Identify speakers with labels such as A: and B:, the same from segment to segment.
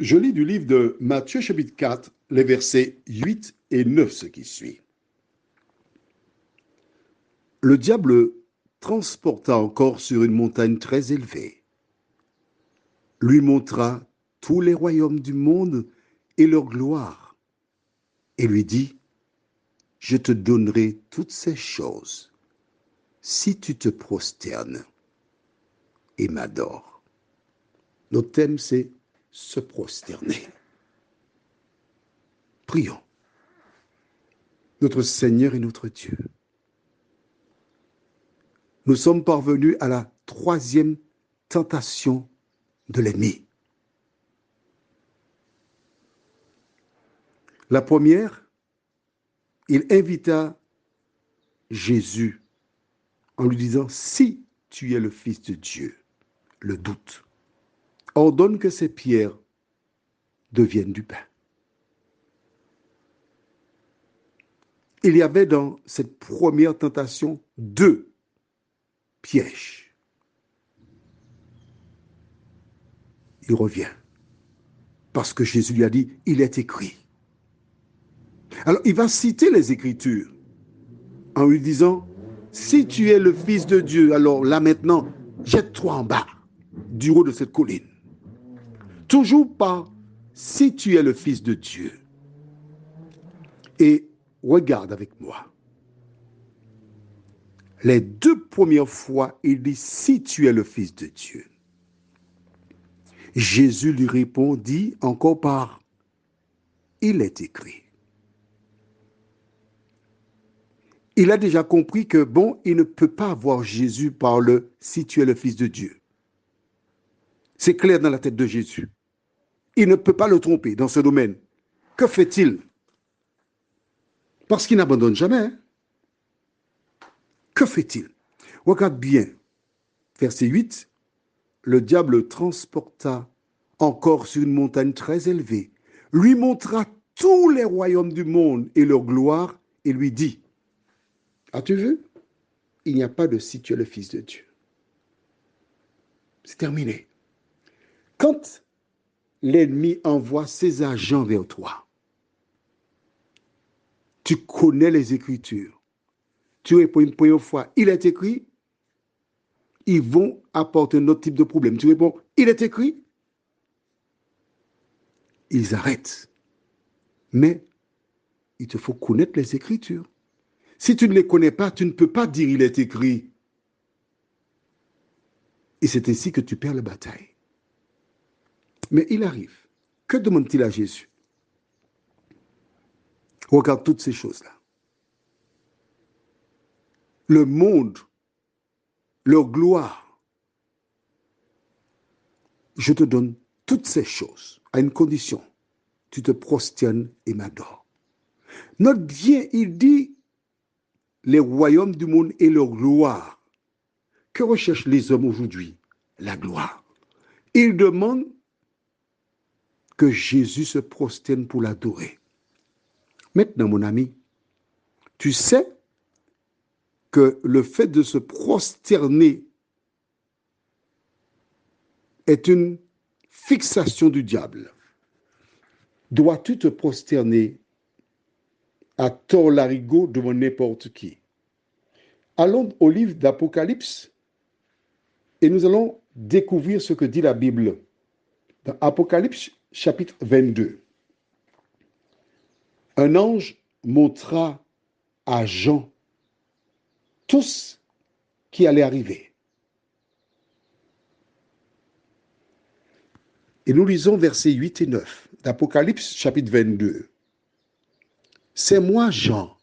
A: Je lis du livre de Matthieu chapitre 4, les versets 8 et 9, ce qui suit. Le diable transporta encore sur une montagne très élevée, lui montra tous les royaumes du monde et leur gloire, et lui dit, je te donnerai toutes ces choses si tu te prosternes et m'adores. Notre thème, c'est se prosterner. Prions. Notre Seigneur et notre Dieu, nous sommes parvenus à la troisième tentation de l'ennemi. La première, il invita Jésus en lui disant, si tu es le Fils de Dieu, le doute, ordonne que ces pierres deviennent du pain. Il y avait dans cette première tentation deux pièges. Il revient parce que Jésus lui a dit, il est écrit. Alors il va citer les Écritures en lui disant, si tu es le Fils de Dieu, alors là maintenant, jette-toi en bas du haut de cette colline. Toujours pas, si tu es le Fils de Dieu. Et regarde avec moi. Les deux premières fois, il dit, si tu es le Fils de Dieu. Jésus lui répondit encore par, il est écrit. Il a déjà compris que, bon, il ne peut pas voir Jésus par le « si tu es le Fils de Dieu ». C'est clair dans la tête de Jésus. Il ne peut pas le tromper dans ce domaine. Que fait-il? Parce qu'il n'abandonne jamais. Hein? Que fait-il? Regarde bien, verset 8, le diable transporta encore sur une montagne très élevée, lui montra tous les royaumes du monde et leur gloire, et lui dit, as-tu vu? Il n'y a pas de si tu es le Fils de Dieu. C'est terminé. Quand l'ennemi envoie ses agents vers toi, tu connais les Écritures, tu réponds une première fois, il est écrit, ils vont apporter un autre type de problème. Tu réponds, il est écrit, ils arrêtent. Mais il te faut connaître les Écritures. Si tu ne les connais pas, tu ne peux pas dire il est écrit. Et c'est ainsi que tu perds la bataille. Mais il arrive. Que demande-t-il à Jésus? Regarde toutes ces choses-là. Le monde, leur gloire. Je te donne toutes ces choses à une condition. Tu te prosternes et m'adores. Note bien, il dit les royaumes du monde et leur gloire. Que recherchent les hommes aujourd'hui? La gloire. Il demande que Jésus se prosterne pour l'adorer. Maintenant, mon ami, tu sais que le fait de se prosterner est une fixation du diable. Dois-tu te prosterner à tort larigot devant n'importe qui? Allons au livre d'Apocalypse et nous allons découvrir ce que dit la Bible. Dans Apocalypse chapitre 22, un ange montra à Jean tout ce qui allait arriver. Et nous lisons versets 8 et 9 d'Apocalypse chapitre 22. C'est moi, Jean,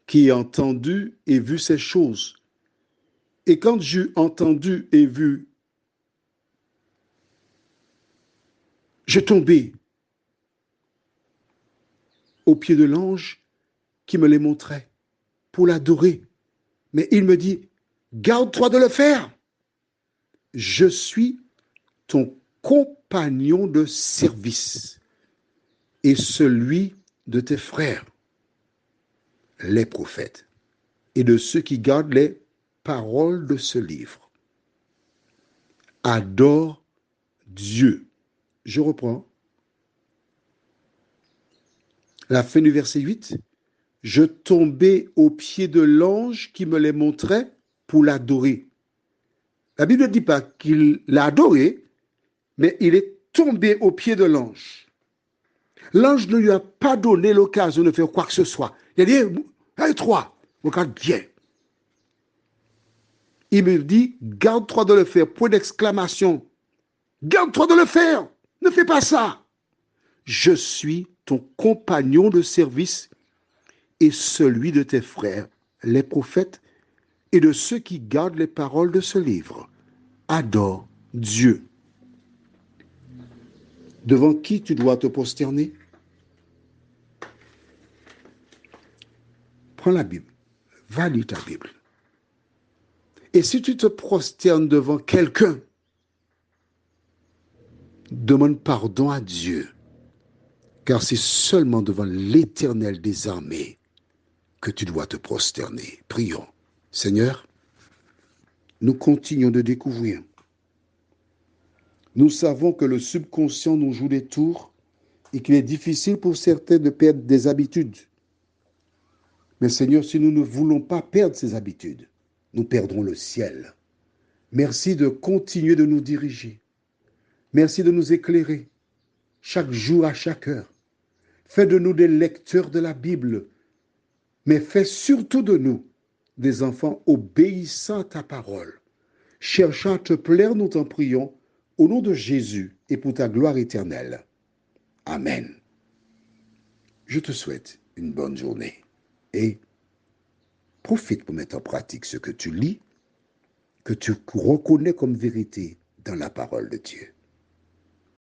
A: qui ai entendu et vu ces choses. Et quand j'eus entendu et vu, je tombai aux pieds de l'ange qui me les montrait pour l'adorer. Mais il me dit, garde-toi de le faire. Je suis ton compagnon de service et celui de tes frères, les prophètes, et de ceux qui gardent les paroles de ce livre. Adore Dieu. Je reprends. La fin du verset 8. Je tombais aux pieds de l'ange qui me les montrait pour l'adorer. La Bible ne dit pas qu'il l'a adoré, mais il est tombé aux pieds de l'ange. L'ange ne lui a pas donné l'occasion de faire quoi que ce soit. Il a dit, hey, toi, regarde bien. Il me dit, garde-toi de le faire, point d'exclamation. Garde-toi de le faire, ne fais pas ça. Je suis ton compagnon de service et celui de tes frères, les prophètes, et de ceux qui gardent les paroles de ce livre. Adore Dieu. Devant qui tu dois te prosterner? Prends la Bible, va lire ta Bible. Et si tu te prosternes devant quelqu'un, demande pardon à Dieu, car c'est seulement devant l'Éternel des armées que tu dois te prosterner. Prions. Seigneur, nous continuons de découvrir. Nous savons que le subconscient nous joue des tours et qu'il est difficile pour certains de perdre des habitudes. Mais Seigneur, si nous ne voulons pas perdre ces habitudes, nous perdrons le ciel. Merci de continuer de nous diriger. Merci de nous éclairer chaque jour à chaque heure. Fais de nous des lecteurs de la Bible, mais fais surtout de nous des enfants obéissants à ta parole. Cherchant à te plaire, nous t'en prions, au nom de Jésus et pour ta gloire éternelle. Amen. Je te souhaite une bonne journée et profite pour mettre en pratique ce que tu lis, que tu reconnais comme vérité dans la parole de Dieu.